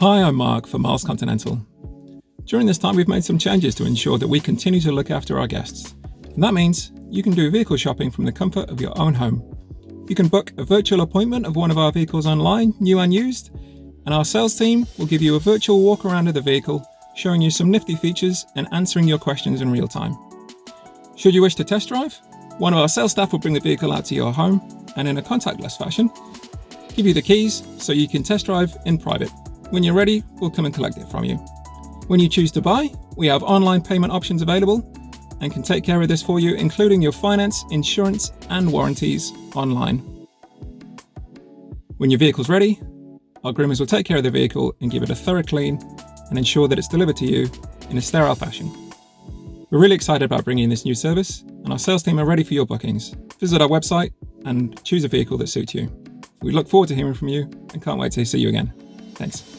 Hi, I'm Mark for Miles Continental. During this time, we've made some changes to ensure that we continue to look after our guests. And that means you can do vehicle shopping from the comfort of your own home. You can book a virtual appointment of one of our vehicles online, new and used, and our sales team will give you a virtual walk around of the vehicle, showing you some nifty features and answering your questions in real time. Should you wish to test drive, one of our sales staff will bring the vehicle out to your home and in a contactless fashion, give you the keys so you can test drive in private. When you're ready, we'll come and collect it from you. When you choose to buy, we have online payment options available and can take care of this for you, including your finance, insurance and warranties online. When your vehicle's ready, our groomers will take care of the vehicle and give it a thorough clean and ensure that it's delivered to you in a sterile fashion. We're really excited about bringing this new service, and our sales team are ready for your bookings. Visit our website and choose a vehicle that suits you. We look forward to hearing from you and can't wait to see you again. Thanks.